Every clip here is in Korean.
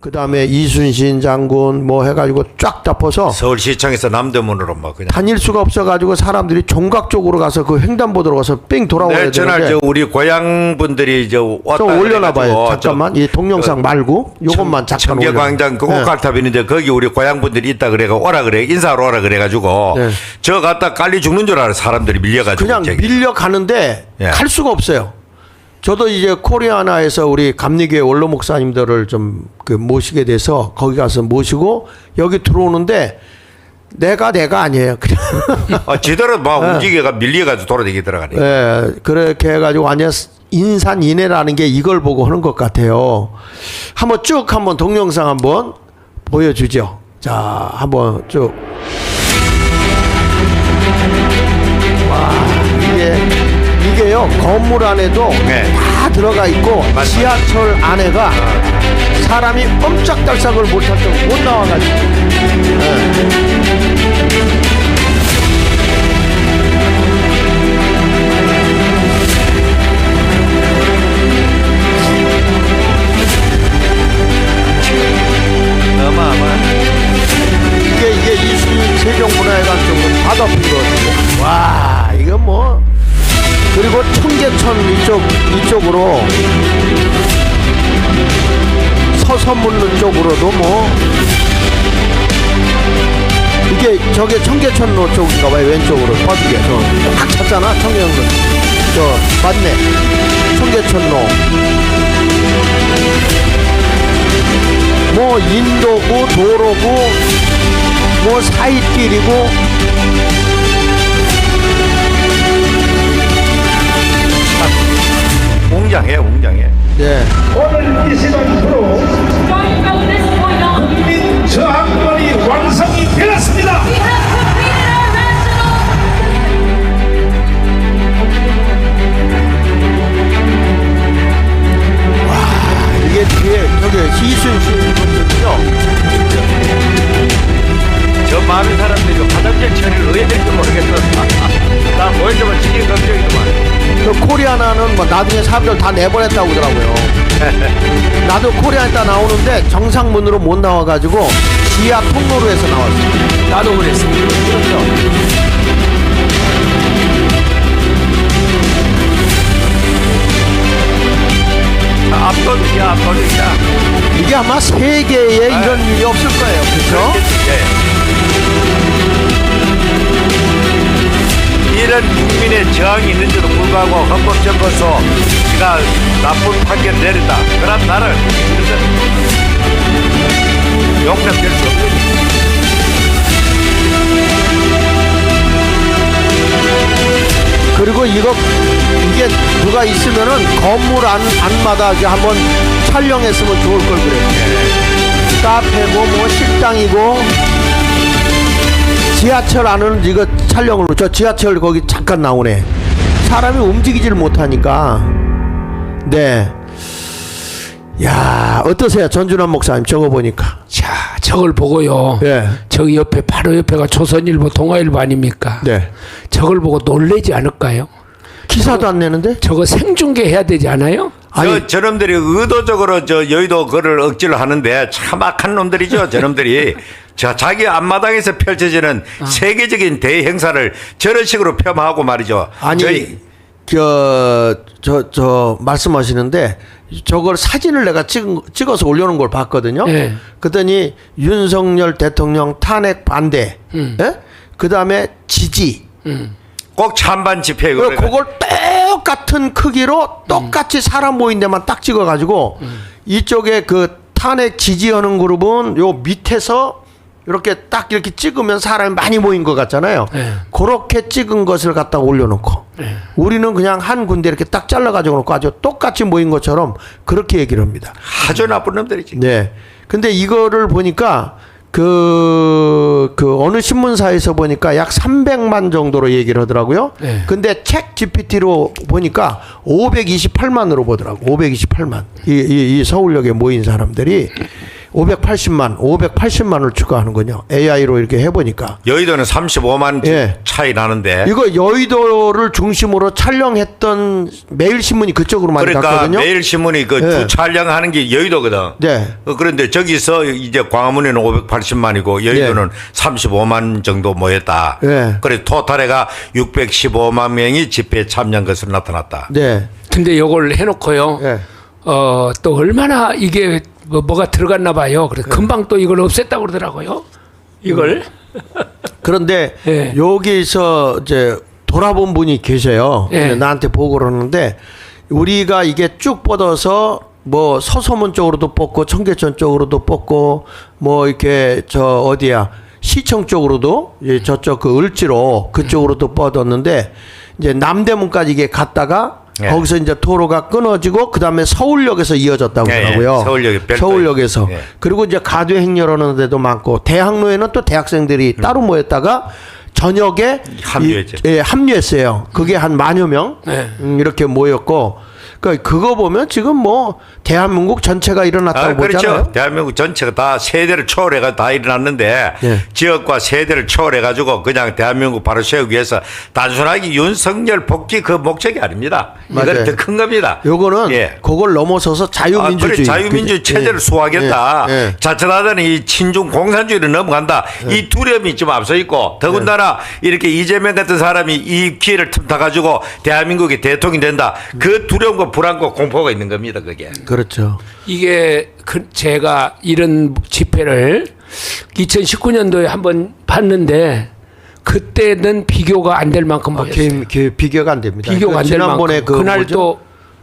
그다음에 이순신 장군 뭐 해가지고 쫙 덮어서 서울시청에서 남대문으로 막 그냥 다닐 수가 없어가지고 사람들이 종각 쪽으로 가서 그 횡단보도로 가서 뺑 돌아와야 네, 전날 되는데 우리 고향 분들이 왔다 좀 올려놔봐요. 잠깐만 이 동영상 말고 요것만 잠깐 올려. 청계광장 그 옥갈탑 있는데 거기 우리 고향 분들이 있다 그래가 오라 그래 인사하러 오라 그래가지고 네. 저 갔다 깔리 죽는 줄 알아 사람들이 밀려가지고 그냥 밀려가는데 예. 갈 수가 없어요. 저도 이제 코리아나에서 우리 감리교회 원로 목사님들을 좀 그 모시게 돼서 거기 가서 모시고 여기 들어오는데 내가 아니에요. 그냥 지대로 막 움직여가 밀려가지고 돌아다니게 들어가네. 예, 그렇게 해가지고 완전 인산인해라는 게 이걸 보고 하는 것 같아요. 한번 쭉 한번 동영상 한번 보여주죠. 자, 한번 쭉. 와, 이게요 건물 안에도 네. 다 들어가 있고 지하철 안에가 사람이 꼼짝달싹을 못할 정도 못 나와가지고. 이게 이순신 세종문화회관 쪽으로 다 덮인 거거든요. 와, 이거 뭐. 그리고 청계천 이쪽으로 서서문로 쪽으로도 뭐 이게 저게 청계천로 쪽인가 봐요. 왼쪽으로 퍼지게 딱 찼잖아. 청계천로 저 맞네. 청계천로 뭐 인도고 도로고 뭐 사이길이고 웅장해 웅장해. 네. 오늘 이 시간으로 국민 저항권이 완성이 되었습니다. 이게 뒤에 저기 이순신 분들이요. 저 많은 사람들이 화장실 처리를 왜 될지 모르겠어. 나 보여주면 지금 걱정이더만. 그 코리아나는 뭐 나중에 사람들 다 내보냈다고 그러더라고요. 나도 코리아나 나오는데 정상문으로 못 나와가지고 지하 통로로 해서 나왔어요. 나도 그랬어. 압도적이야 압도적이야. 이게 아마 세계에 이런 일이 없을 거예요. 그렇죠? 이런 국민의 저항이 있는데도 불구하고 헌법재판소 지가 나쁜 판결 내렸다. 그런 나를 용납될 수 없는. 그리고 이게 누가 있으면은 건물 안마다 이제 한번 촬영했으면 좋을 걸 그래요. 카페고 뭐 식당이고 지하철 안은 이거 촬영으로 저 지하철 거기 잠깐 나오네. 사람이 움직이질 못하니까. 네. 야, 어떠세요, 전준환 목사님? 저거 보니까. 자, 저걸 보고요. 네. 저기 옆에 바로 옆에가 조선일보, 동아일보 아닙니까? 네. 저걸 보고 놀래지 않을까요? 기사도 안 내는데? 저거 생중계해야 되지 않아요? 아니, 저놈들이 의도적으로 저 여의도 그를 억지로 하는데 참 악한 놈들이죠. 저놈들이 자기 앞마당에서 펼쳐지는 세계적인 대행사를 저런 식으로 폄하하고 말이죠. 아니, 말씀하시는데 저걸 사진을 내가 찍어서 올려놓은 걸 봤거든요. 네. 그랬더니 윤석열 대통령 탄핵 반대, 예? 그 다음에 지지. 꼭 찬반 집회 그걸 똑같은 크기로 똑같이 사람 모인 데만 딱 찍어가지고 이쪽에 그 탄핵 지지하는 그룹은 요 밑에서 이렇게 딱 이렇게 찍으면 사람이 많이 모인 것 같잖아요. 네. 그렇게 찍은 것을 갖다가 올려놓고 우리는 그냥 한 군데 이렇게 딱 잘라가지고 놓고 아주 똑같이 모인 것처럼 그렇게 얘기를 합니다. 아주 나쁜 놈들이지. 네. 근데 이거를 보니까 그 어느 신문사에서 보니까 약 300만 정도로 얘기를 하더라고요. 네. 근데 책 GPT로 보니까 528만으로 보더라고. 528만. 이 서울역에 모인 사람들이 580만을 추가하는군요. AI로 이렇게 해보니까. 여의도는 35만 예. 차이 나는데. 이거 여의도를 중심으로 촬영했던 매일신문이 그쪽으로 많이 그러니까 갔거든요. 매일신문이 그 예. 주 촬영하는 게 여의도거든. 네. 그런데 저기서 이제 광화문에는 580만이고 여의도는 35만 정도 모였다. 예. 그래서 토탈해가 615만 명이 집회에 참여한 것으로 나타났다. 네. 근데 요걸 해놓고요. 예. 또 얼마나 이게 뭐가 들어갔나 봐요. 그래서 금방 또 이걸 없앴다고 그러더라고요. 이걸. 그런데 예. 여기서 이제 돌아본 분이 계세요. 예. 나한테 보고를 하는데 우리가 이게 쭉 뻗어서 뭐 서소문 쪽으로도 뻗고 청계천 쪽으로도 뻗고 뭐 이렇게 저 어디야 시청 쪽으로도 저쪽 그 을지로 그쪽으로도 뻗었는데 이제 남대문까지 이게 갔다가 예. 거기서 이제 도로가 끊어지고 그 다음에 서울역에서 이어졌다고 예, 예. 하더라고요. 서울역에 별도의- 서울역에서 예. 그리고 이제 가도 행렬하는 데도 많고 대학로에는 또 대학생들이 따로 모였다가 저녁에 합류했죠. 합류했어요. 그게 한 10,000여 명 네. 이렇게 모였고 그거 보면 지금 뭐 대한민국 전체가 일어났다고 그렇죠. 보잖아요. 대한민국 전체가 다 세대를 초월해가 다 일어났는데 예. 지역과 세대를 초월해가지고 그냥 대한민국 바로 세우기 위해서 단순하게 윤석열 복귀 그 목적이 아닙니다. 맞아요. 이건 더 큰 겁니다. 요거는 예. 그걸 넘어서서 자유민주주의, 그래, 자유민주주의 체제를 예. 수호하겠다. 예. 예. 자칫하다는 이 친중 공산주의로 넘어간다. 이 두려움이 좀 앞서 있고 더군다나 이렇게 이재명 같은 사람이 이 기회를 틈타가지고 대한민국의 대통령이 된다. 그 두려움과 불안과 공포가 있는 겁니다. 그게. 그렇죠. 이게 제가 이런 집회를 2019년도에 한번 봤는데 그때는 비교가 안 될 만큼 모였어요. 비교가 안 됩니다. 비교가 안 될 지난번에 만큼. 그 그날 뭐죠? 또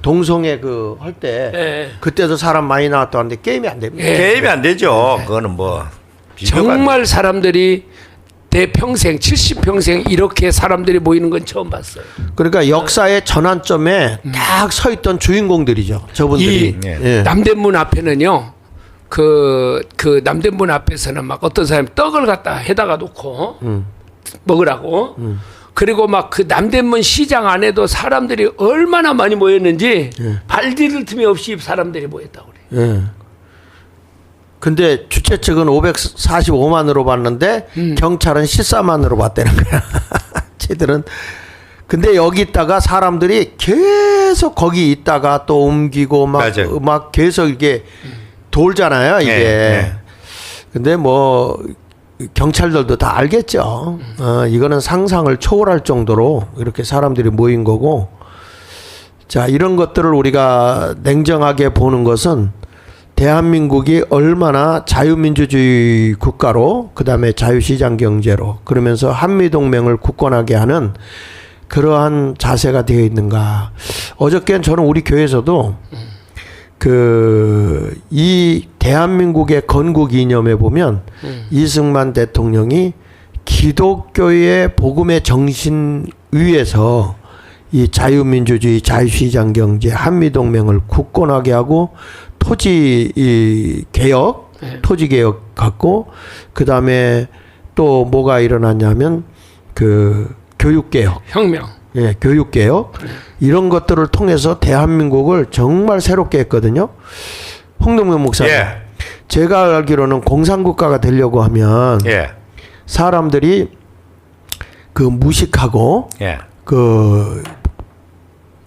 동성애 그 할 때 예. 그때도 사람 많이 나왔다 하는데 게임이 안 됩니다. 예. 개입이 안 되죠. 그거는 뭐 비교가 안 정말 사람들이 대평생 70평생 이렇게 사람들이 모이는 건 처음 봤어요. 그러니까 역사의 전환점에 딱 서 있던 주인공들이죠. 저분들이. 이 예. 남대문 앞에는요. 그 남대문 앞에서는 막 어떤 사람이 떡을 갖다 해다가 놓고 먹으라고. 그리고 막 그 남대문 시장 안에도 사람들이 얼마나 많이 모였는지 발 디딜 틈이 없이 사람들이 모였다고 그래요. 예. 근데 주최 측은 545만으로 봤는데 경찰은 14만으로 봤다는 거야. 쟤들은. 근데 여기 있다가 사람들이 계속 거기 있다가 또 옮기고 맞아요. 막 계속 이게 돌잖아요, 이게. 네. 근데 뭐 경찰들도 다 알겠죠. 이거는 상상을 초월할 정도로 이렇게 사람들이 모인 거고. 자, 이런 것들을 우리가 냉정하게 보는 것은 대한민국이 얼마나 자유민주주의 국가로 그다음에 자유시장 경제로 그러면서 한미동맹을 굳건하게 하는 그러한 자세가 되어 있는가. 어저께는 저는 우리 교회에서도 이 대한민국의 건국 이념에 보면 이승만 대통령이 기독교의 복음의 정신 위에서 이 자유민주주의, 자유시장 경제, 한미동맹을 굳건하게 하고 토지 개혁, 토지 개혁 갖고 그 다음에 또 뭐가 일어났냐면 그 교육 개혁, 혁명. 예, 교육 개혁 이런 것들을 통해서 대한민국을 정말 새롭게 했거든요. 홍동명 목사님, 예. 제가 알기로는 공산국가가 되려고 하면 예. 사람들이 그 무식하고 예. 그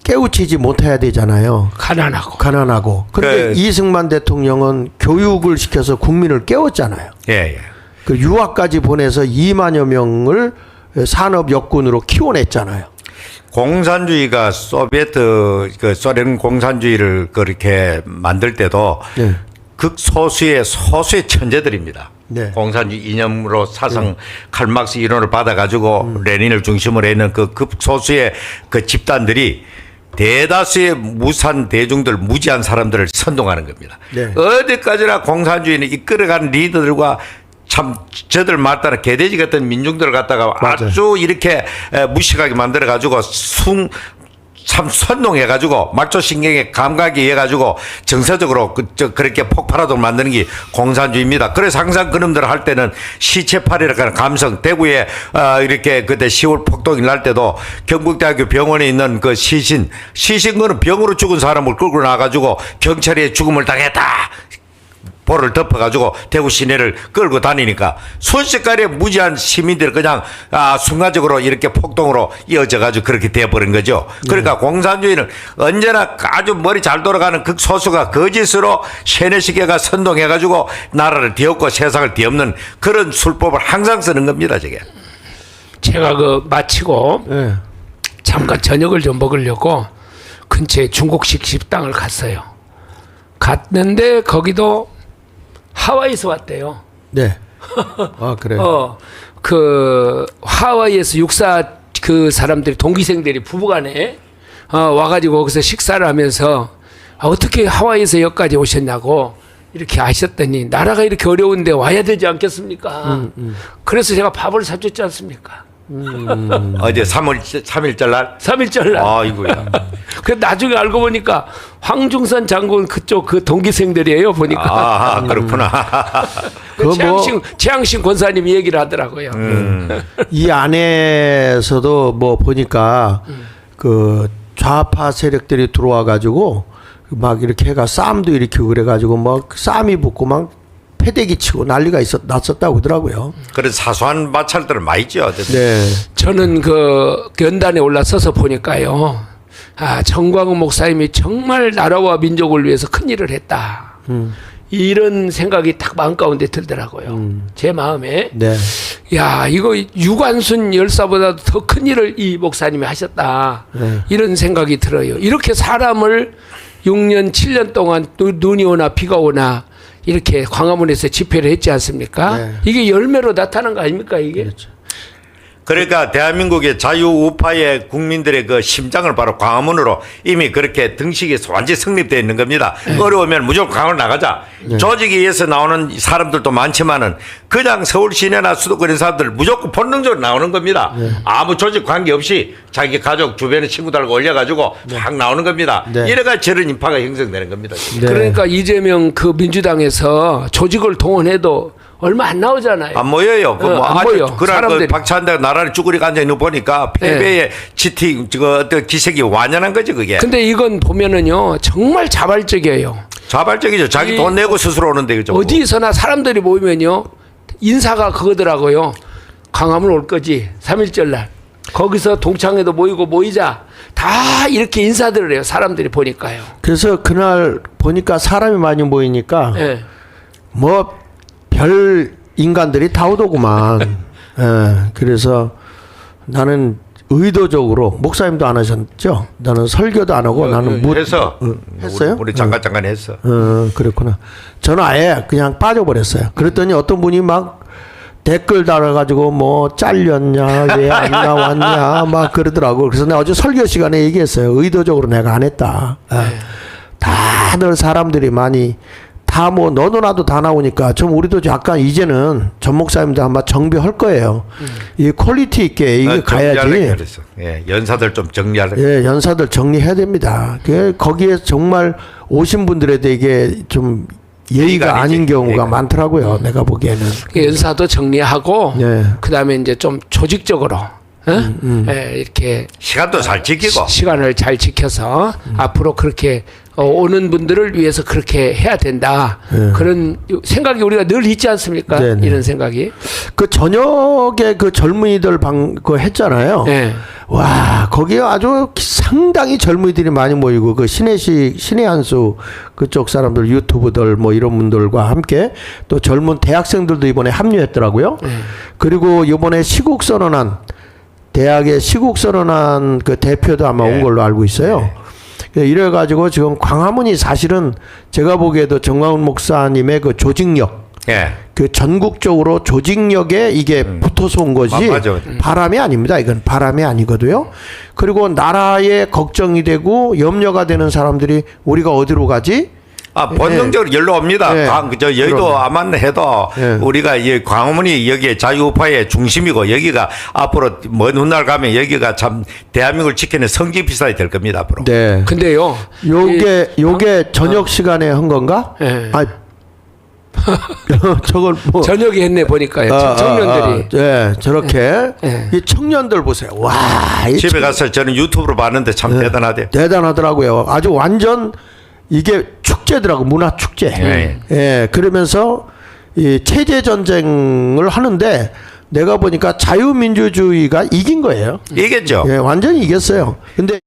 깨우치지 못해야 되잖아요. 가난하고. 그런데 이승만 대통령은 교육을 시켜서 국민을 깨웠잖아요. 예. 예. 그 유학까지 보내서 2만여 명을 산업 역군으로 키워냈잖아요. 공산주의가 소비에트 그 소련 공산주의를 그렇게 만들 때도 네. 극소수의 소수의 천재들입니다. 네. 공산주의 이념으로 사상 칼막스 이론을 받아가지고 레닌을 중심으로 했는 그 극소수의 그 집단들이 대다수의 무산 대중들 무지한 사람들을 선동하는 겁니다. 네. 어디까지나 공산주의는 이끌어가는 리더들과 참 저들 말따라 개돼지 같은 민중들을 갖다가 맞아요. 아주 이렇게 무식하게 만들어 가지고 참 선동해 가지고 말초신경에 감각이 해 가지고 정서적으로 그렇게 폭발하도록 만드는 게 공산주의입니다. 그래서 항상 그놈들 할 때는 시체팔이라는 감성, 대구에 이렇게 그때 10월 폭동이 날 때도 경북대학교 병원에 있는 그 시신거는 병으로 죽은 사람을 끌고 나가지고 경찰에 죽음을 당했다. 볼을 덮어가지고 대구 시내를 끌고 다니니까 순식간에 무지한 시민들 그냥 순간적으로 이렇게 폭동으로 이어져가지고 그렇게 돼버린 거죠. 그러니까 공산주의는 언제나 아주 머리 잘 돌아가는 극소수가 거짓으로 세뇌시 개가 선동해가지고 나라를 뒤엎고 세상을 뒤엎는 그런 술법을 항상 쓰는 겁니다, 저게. 제가 그 마치고 예. 잠깐 저녁을 좀 먹으려고 근처에 중국식 식당을 갔어요. 갔는데 거기도 하와이에서 왔대요. 네. 아 그래요. 그 하와이에서 육사 그 사람들이 동기생들이 부부간에 와가지고 거기서 식사를 하면서 어떻게 하와이에서 여기까지 오셨냐고 이렇게 하셨더니 나라가 이렇게 어려운데 와야 되지 않겠습니까? 그래서 제가 밥을 사줬지 않습니까? 어제 3일절 날? 3일절 날. 아이고야. 그 나중에 알고 보니까 황중선 장군 그쪽 그 동기생들이에요 보니까. 아, 그렇구나. 그거 뭐- 최양신 권사님이 얘기를 하더라고요. 이 안에서도 뭐 보니까 그 좌파 세력들이 들어와 가지고 막 이렇게 해가 싸움도 일으키고 그래 가지고 막 싸움이 붙고 막 패대기 치고 난리가 났었다고 하더라고요. 그래서 사소한 마찰들은 많이 있죠. 어쨌든. 네. 저는 그 연단에 올라서서 보니까요. 정광훈 목사님이 정말 나라와 민족을 위해서 큰 일을 했다. 이런 생각이 딱 마음 가운데 들더라고요. 제 마음에. 네. 야, 이거 유관순 열사보다 더 큰 일을 이 목사님이 하셨다. 네. 이런 생각이 들어요. 이렇게 사람을 6년, 7년 동안 눈이 오나 비가 오나 이렇게 광화문에서 집회를 했지 않습니까? 네. 이게 열매로 나타난 거 아닙니까, 이게? 그렇죠. 그러니까 대한민국의 자유우파의 국민들의 그 심장을 바로 광화문으로 이미 그렇게 등식이 완전히 성립되어 있는 겁니다. 어려우면 무조건 광화문 나가자. 조직에 의해서 나오는 사람들도 많지만은 그냥 서울 시내나 수도권의 사람들 무조건 본능적으로 나오는 겁니다. 아무 조직 관계없이 자기 가족 주변의 친구들과 올려가지고 확 나오는 겁니다. 네. 이래가 저런 인파가 형성되는 겁니다. 네. 그러니까 이재명 그 민주당에서 조직을 동원해도 얼마 안 나오잖아요. 안 모여요. 그 뭐 안 아주 모여. 그날 그 사람들이. 박찬대 나라를 쭈그리고 앉아 있는 거 보니까 패배의 지티 그 어떤 기색이 완연한 거지 그게. 근데 이건 보면은요 정말 자발적이에요. 자발적이죠. 자기 이- 돈 내고 스스로 오는데 그죠. 어디서나 사람들이 모이면요 인사가 그거더라고요. 광화문 올 거지 3.1절 날 거기서 동창회도 모이고 모이자 다 이렇게 인사들을 해요. 사람들이 보니까요. 그래서 그날 보니까 사람이 많이 모이니까 예. 뭐 별 인간들이 다 오더구만. 예. 그래서 나는 의도적으로 목사님도 안 하셨죠? 나는 설교도 안 하고 나는 해서 했어요? 우리 잠깐 했어. 그렇구나. 저는 아예 그냥 빠져버렸어요. 그랬더니 어떤 분이 막 댓글 달아가지고 뭐 잘렸냐 왜 안 나왔냐 막 그러더라고. 그래서 내가 어제 설교 시간에 얘기했어요. 의도적으로 내가 안 했다. 다들 사람들이 많이 다 뭐 너도 나도 다 나오니까 좀 우리도 약간 이제는 전 목사님도 아마 정비할 거예요. 이 퀄리티 있게 이게 가야지. 그랬어. 예, 연사들 좀 정리하려. 예, 연사들 정리해야 됩니다. 거기에 정말 오신 분들에 대해 좀 예의가 아니지. 아닌 경우가 예의가. 많더라고요. 내가 보기에는. 연사도 정리하고 네. 그다음에 이제 좀 조직적으로 예, 이렇게 시간도 잘 지키고. 시간을 잘 지켜서 앞으로 그렇게 오는 분들을 위해서 그렇게 해야 된다. 그런 생각이 우리가 늘 있지 않습니까? 네네. 이런 생각이. 그 저녁에 그 젊은이들 그 했잖아요. 네. 와, 거기에 아주 상당히 젊은이들이 많이 모이고 그 신의 한수 그쪽 사람들 유튜브들 뭐 이런 분들과 함께 또 젊은 대학생들도 이번에 합류했더라고요. 그리고 이번에 시국 선언한 대학의 시국 선언한 그 대표도 아마 온 걸로 알고 있어요. 이래가지고 지금 광화문이 사실은 제가 보기에도 정광훈 목사님의 그 조직력, 예. 그 전국적으로 조직력에 이게 붙어서 온 거지 맞아. 바람이 아닙니다. 이건 바람이 아니거든요. 그리고 나라에 걱정이 되고 염려가 되는 사람들이 우리가 어디로 가지? 본능적으로 열로 옵니다. 예. 저 여의도 그럼요. 아만 해도 예. 우리가 이 광화문이 여기에 자유우파의 중심이고 여기가 앞으로 먼 훗날 가면 여기가 참 대한민국을 지키는 성지 비사이 될 겁니다. 앞으로. 네. 근데요. 요게 저녁 시간에 한 건가? 예. 아, 저걸 뭐 저녁에 했네 보니까요. 청년들이. 예, 저렇게 예. 이 청년들 보세요. 와, 이 집에 가서 저는 유튜브로 봤는데 참 대단하대요. 대단하더라고요. 아주 완전 이게 축제더라고, 문화 축제. 네. 예, 그러면서 이 체제 전쟁을 하는데 내가 보니까 자유민주주의가 이긴 거예요. 이겠죠. 예, 완전히 이겼어요. 근데